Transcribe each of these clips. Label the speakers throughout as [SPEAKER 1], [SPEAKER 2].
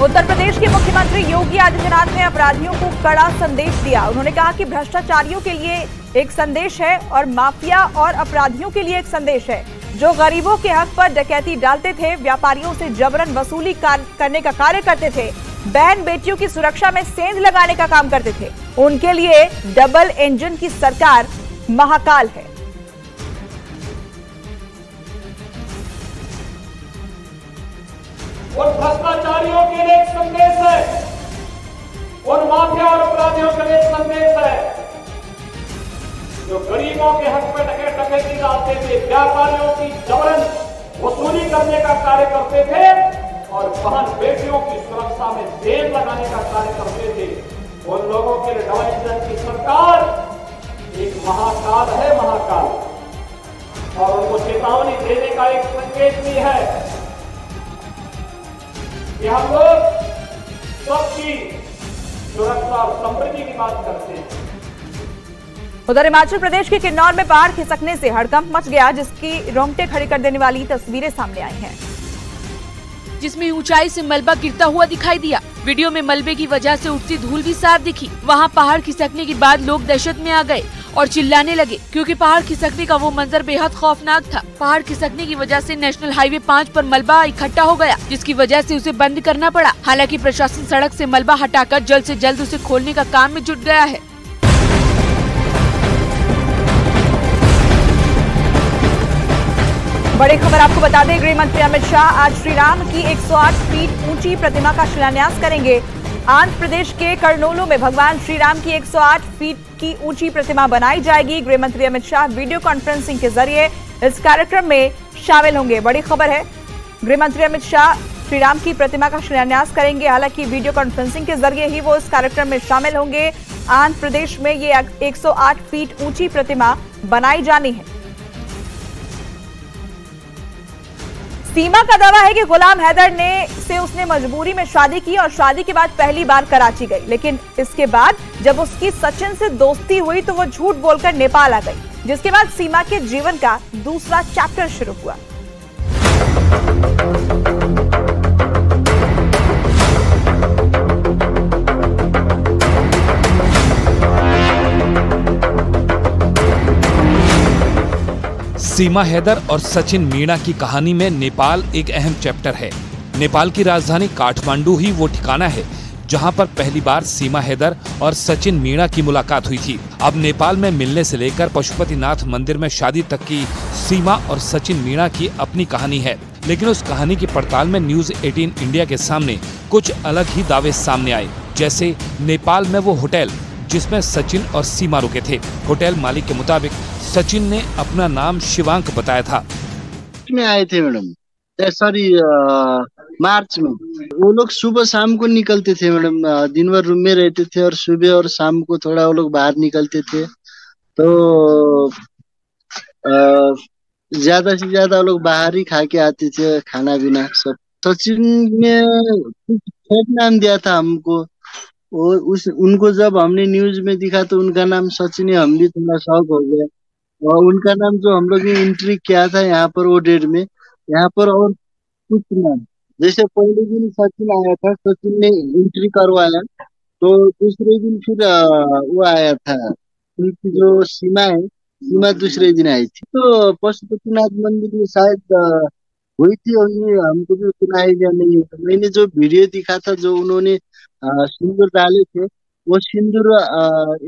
[SPEAKER 1] उत्तर प्रदेश के मुख्यमंत्री योगी आदित्यनाथ ने अपराधियों को कड़ा संदेश दिया। उन्होंने कहा कि भ्रष्टाचारियों के लिए एक संदेश है और माफिया और अपराधियों के लिए एक संदेश है। जो गरीबों के हक पर डकैती डालते थे, व्यापारियों से जबरन वसूली करने का कार्य करते थे, बहन बेटियों की सुरक्षा में सेंध लगाने का काम करते थे, उनके लिए डबल इंजन की सरकार महाकाल है।
[SPEAKER 2] उन भ्रष्टाचारियों के लिए एक संदेश है, उन माफिया और अपराधियों के लिए एक संदेश है। जो गरीबों के हक में डकैती डालते थे, व्यापारियों की जबरन वसूली करने का कार्य करते थे और बहन बेटियों की सुरक्षा में सेंध लगाने का कार्य करते थे, उन लोगों के लिए डबल इंजन की सरकार एक महाकाल है, महाकाल। और उनको चेतावनी देने का एक संकेत भी है कि हम लोग सबकी सुरक्षा और समृद्धि की बात करते हैं।
[SPEAKER 1] उधर हिमाचल प्रदेश के किन्नौर में पहाड़ खिसकने से हड़कंप मच गया, जिसकी रोंगटे खड़ी कर देने वाली तस्वीरें सामने आई हैं,
[SPEAKER 3] जिसमें ऊंचाई से मलबा गिरता हुआ दिखाई दिया। वीडियो में मलबे की वजह से उठती धूल भी साफ दिखी। वहां पहाड़ खिसकने के बाद लोग दहशत में आ गए और चिल्लाने लगे, क्योंकि पहाड़ खिसकने का वो मंजर बेहद खौफनाक था। पहाड़ खिसकने की वजह से नेशनल हाईवे 5 पर मलबा इकट्ठा हो गया, जिसकी वजह से उसे बंद करना पड़ा। हालांकि प्रशासन सड़क से मलबा हटाकर जल्द से जल्द उसे खोलने का काम में जुट गया है।
[SPEAKER 1] बड़ी खबर आपको बता दें, गृह मंत्री अमित शाह आज श्री राम की 108 फीट ऊंची प्रतिमा का शिलान्यास करेंगे। आंध्र प्रदेश के कर्नूलू में भगवान श्री राम की 108 फीट की ऊंची प्रतिमा बनाई जाएगी। गृह मंत्री अमित शाह वीडियो कॉन्फ्रेंसिंग के जरिए इस कार्यक्रम में शामिल होंगे। बड़ी खबर है, गृह मंत्री अमित शाह श्री राम की प्रतिमा का शिलान्यास करेंगे। हालांकि वीडियो कॉन्फ्रेंसिंग के जरिए ही वो इस कार्यक्रम में शामिल होंगे। आंध्र प्रदेश में ये 108 फीट ऊंची प्रतिमा बनाई जानी है। सीमा का दावा है कि गुलाम हैदर से उसने मजबूरी में शादी की और शादी के बाद पहली बार कराची गई, लेकिन इसके बाद जब उसकी सचिन से दोस्ती हुई तो वो झूठ बोलकर नेपाल आ गई, जिसके बाद सीमा के जीवन का दूसरा चैप्टर शुरू हुआ।
[SPEAKER 4] सीमा हैदर और सचिन मीणा की कहानी में नेपाल एक अहम चैप्टर है। नेपाल की राजधानी काठमांडू ही वो ठिकाना है जहां पर पहली बार सीमा हैदर और सचिन मीणा की मुलाकात हुई थी। अब नेपाल में मिलने से लेकर पशुपतिनाथ मंदिर में शादी तक की सीमा और सचिन मीणा की अपनी कहानी है, लेकिन उस कहानी की पड़ताल में न्यूज़ 18 इंडिया के सामने कुछ अलग ही दावे सामने आए। जैसे नेपाल में वो होटल जिसमें सचिन और सीमा रुके थे, होटल मालिक के मुताबिक सचिन ने अपना नाम शिवांक बताया था।
[SPEAKER 5] में आए थे मैडम, सॉरी मार्च में। वो लोग सुबह शाम को निकलते थे मैडम, दिन भर रूम में रहते थे और सुबह और शाम को थोड़ा वो लोग बाहर निकलते थे। तो ज्यादा से ज्यादा वो लोग बाहर ही खा के आते थे, खाना पीना सब। सचिन ने कुछ नाम दिया था हमको, उनको जब हमने न्यूज में दिखा तो उनका नाम सचिन है। हम भी थोड़ा शौक हो गया और उनका नाम जो हम लोग ने एंट्री किया था यहाँ पर वो डेट में, यहाँ पर और कुछ नाम, जैसे पहले दिन सचिन आया था, सचिन ने एंट्री करवाया, तो दूसरे दिन फिर वो आया था उनकी जो सीमा है, सीमा दूसरे दिन आई थी। तो पशुपतिनाथ मंदिर में शायद हुई थी और ये हमको भी उतना आइडिया नहीं है। तो मैंने जो वीडियो दिखा था, जो उन्होंने सिंदूर डाले थे, वो सिंदूर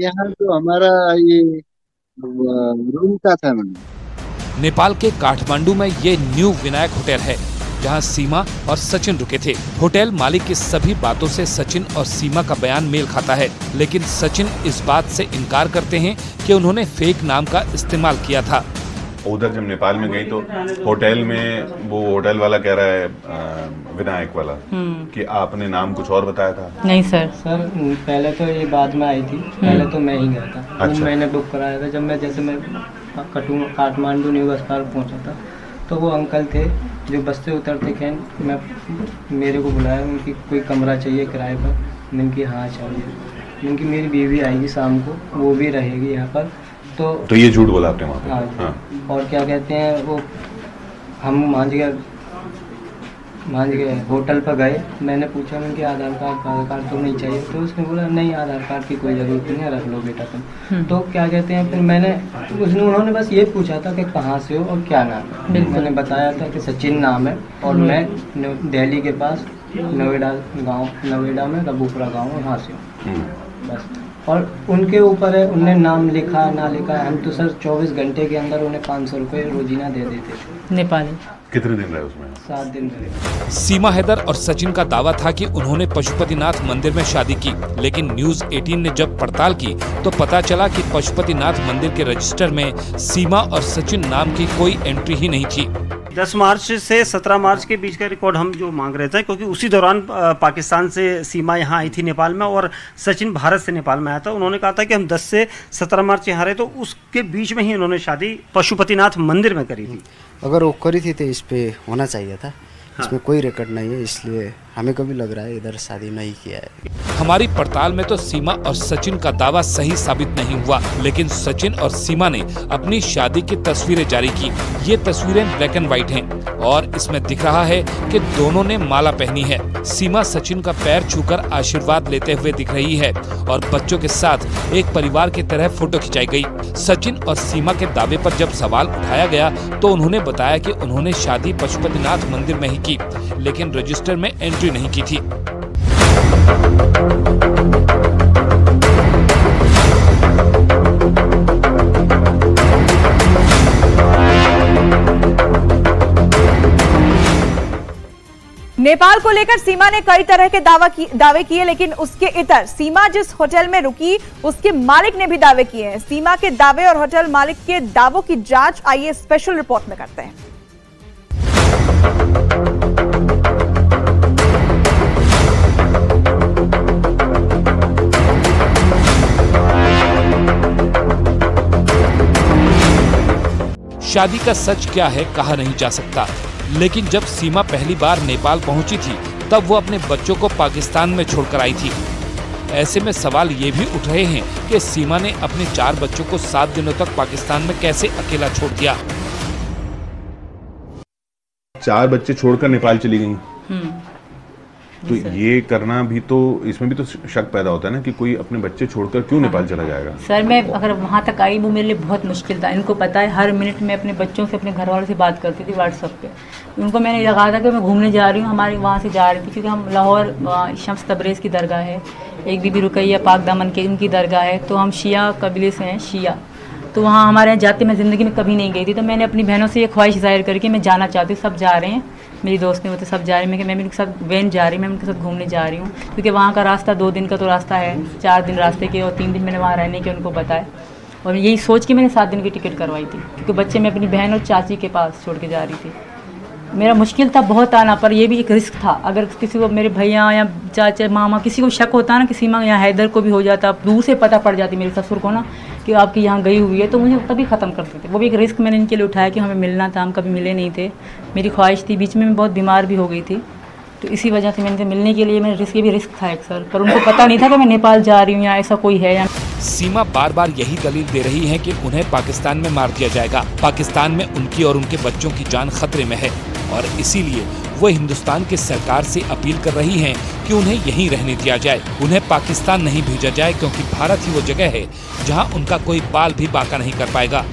[SPEAKER 5] यहाँ जो हमारा ये रूम का था मैडम।
[SPEAKER 4] नेपाल के काठमांडू में ये न्यू विनायक होटल है जहां सीमा और सचिन रुके थे। होटल मालिक की सभी बातों से सचिन और सीमा का बयान मेल खाता है, लेकिन सचिन इस बात से इनकार करते हैं कि उन्होंने फेक नाम का इस्तेमाल किया था।
[SPEAKER 6] उधर जब नेपाल में गई तो होटल में वो होटल वाला कह रहा है विनायक वाला कि आपने नाम कुछ और बताया था।
[SPEAKER 7] नहीं सर पहले तो ये बाद में आई थी, पहले तो मैं ही गया था।
[SPEAKER 6] अच्छा।
[SPEAKER 7] मैंने बुक कराया था। जब मैं काठमांडू न्यू बस पार्क पहुंचा था तो वो अंकल थे जो बस से उतरते थे, मेरे को बुलाया, उनकी कोई कमरा चाहिए किराए पर। मैंने कहा हाँ चाहिए। उनकी मेरी बीवी आएगी शाम को, वो भी रहेगी यहाँ पर। तो
[SPEAKER 6] ये झूठ बोला आपने वहाँ पे?
[SPEAKER 7] हाँ। और क्या कहते हैं वो, हम मान गया मान गए होटल पर गए, मैंने पूछा उनके आधार कार्ड तो नहीं चाहिए, तो उसने बोला नहीं आधार कार्ड की कोई ज़रूरत नहीं है, रख लो बेटा तुम। तो क्या कहते हैं, फिर उन्होंने बस ये पूछा था कि कहाँ से हो और क्या नाम है। मैंने बताया था कि सचिन नाम है और मैं दिल्ली के पास नोएडा में रबूपुरा गाँव वहाँ से हूँ बस। और उनके ऊपर है, उनने नाम लिखा ना लिखा, हम तो सर 24 घंटे के अंदर उन्हें 500 रुपये रोजीना दे देते थे।
[SPEAKER 3] नेपाली
[SPEAKER 6] कितने दिन रहे उसमें?
[SPEAKER 7] 7 दिन रहे।
[SPEAKER 4] सीमा हैदर और सचिन का दावा था कि उन्होंने पशुपतिनाथ मंदिर में शादी की, लेकिन न्यूज 18 ने जब पड़ताल की तो पता चला कि पशुपतिनाथ मंदिर के रजिस्टर में सीमा और सचिन नाम की कोई एंट्री ही नहीं थी।
[SPEAKER 8] 10 मार्च से 17 मार्च के बीच का रिकॉर्ड हम जो मांग रहे थे, क्योंकि उसी दौरान पाकिस्तान से सीमा यहाँ आई थी नेपाल में और सचिन भारत से नेपाल में आया था। उन्होंने कहा था कि हम 10 से 17 मार्च यहाँ रहे, तो उसके बीच में ही उन्होंने शादी पशुपतिनाथ मंदिर में करी थी।
[SPEAKER 9] अगर वो करी थी तो इस पे होना चाहिए था। इसमें कोई रिकॉर्ड नहीं है, इसलिए हमें कभी लग रहा है इधर शादी नहीं किया है।
[SPEAKER 4] हमारी पड़ताल में तो सीमा और सचिन का दावा सही साबित नहीं हुआ, लेकिन सचिन और सीमा ने अपनी शादी की तस्वीरें जारी की। ये तस्वीरें ब्लैक एंड व्हाइट हैं और इसमें दिख रहा है कि दोनों ने माला पहनी है। सीमा सचिन का पैर छूकर आशीर्वाद लेते हुए दिख रही है और बच्चों के साथ एक परिवार की तरह फोटो खिंचाई गई। सचिन और सीमा के दावे पर जब सवाल उठाया गया तो उन्होंने बताया कि उन्होंने शादी पशुपतिनाथ मंदिर में ही की, लेकिन रजिस्टर में एंट्री नहीं की थी।
[SPEAKER 1] नेपाल को लेकर सीमा ने कई तरह के दावे किए, लेकिन उसके इतर सीमा जिस होटल में रुकी उसके मालिक ने भी दावे किए हैं। सीमा के दावे और होटल मालिक के दावों की जांच आइए स्पेशल रिपोर्ट में करते हैं।
[SPEAKER 4] शादी का सच क्या है कहा नहीं जा सकता, लेकिन जब सीमा पहली बार नेपाल पहुंची थी तब वो अपने बच्चों को पाकिस्तान में छोड़कर आई थी। ऐसे में सवाल ये भी उठ रहे हैं कि सीमा ने अपने 4 बच्चों को 7 दिनों तक पाकिस्तान में कैसे अकेला छोड़ दिया।
[SPEAKER 6] 4 बच्चे छोड़कर नेपाल चली गई, तो ये करना भी तो, इसमें भी तो शक पैदा होता है ना कि कोई अपने बच्चे छोड़कर क्यों नेपाल चला जाएगा।
[SPEAKER 10] सर मैं अगर वहाँ तक आई वो मेरे लिए बहुत मुश्किल था। इनको पता है हर मिनट में अपने बच्चों से, अपने घर वालों से बात करती थी व्हाट्सएप पे। उनको मैंने लगा था कि मैं घूमने जा रही हूँ, हमारे वहाँ से जा रही थी, क्योंकि हम लाहौर शम्स तबरेज़ की दरगाह है, एक बीबी रुकैया पाक दामन की उनकी दरगाह है, तो हम शिया कबीले से हैं, शिया। तो वहाँ हमारे यहाँ जाते मैं ज़िंदगी में कभी नहीं गई थी, तो मैंने अपनी बहनों से ये ख्वाहिश ज़ाहिर करके मैं जाना चाहती हूँ। सब जा रहे हैं, मेरी दोस्त ने वो तो सब जा रहे हैं, मैं उनके साथ वैन जा रही, मैं उनके साथ घूमने जा रही हूँ, क्योंकि वहाँ का रास्ता 2 दिन का तो रास्ता है, 4 दिन रास्ते के और 3 दिन मैंने वहाँ रहने के उनको बताया। और यही सोच के मैंने 7 दिन की टिकट करवाई थी, क्योंकि बच्चे मैं अपनी बहन और चाची के पास छोड़ के जा रही थी। मेरा मुश्किल था बहुत आना, पर ये भी एक रिस्क था। अगर किसी को, मेरे भैया या चाचा मामा किसी को शक होता ना कि सीमा यहाँ हैदर को भी हो जाता, दूर से पता पड़ जाती मेरे ससुर को ना कि आपकी यहाँ गई हुई है, तो मुझे तभी ख़त्म करते थे। वो भी एक रिस्क मैंने इनके लिए उठाया कि हमें मिलना था, हम कभी मिले नहीं थे। मेरी ख्वाहिश थी, बीच में मैं बहुत बीमार भी हो गई थी, तो इसी वजह से मैंने मिलने के लिए मेरे रिस्क, ये भी रिस्क था एक सर, पर उनको पता नहीं था कि मैं नेपाल जा रही हूँ या ऐसा कोई है या।
[SPEAKER 4] सीमा बार बार यही दलील दे रही है कि उन्हें पाकिस्तान में मार दिया जाएगा। पाकिस्तान में उनकी और उनके बच्चों की जान खतरे में है और इसीलिए वो हिंदुस्तान की सरकार से अपील कर रही हैं कि उन्हें यहीं रहने दिया जाए, उन्हें पाकिस्तान नहीं भेजा जाए, क्योंकि भारत ही वो जगह है जहां उनका कोई बाल भी बाका नहीं कर पाएगा।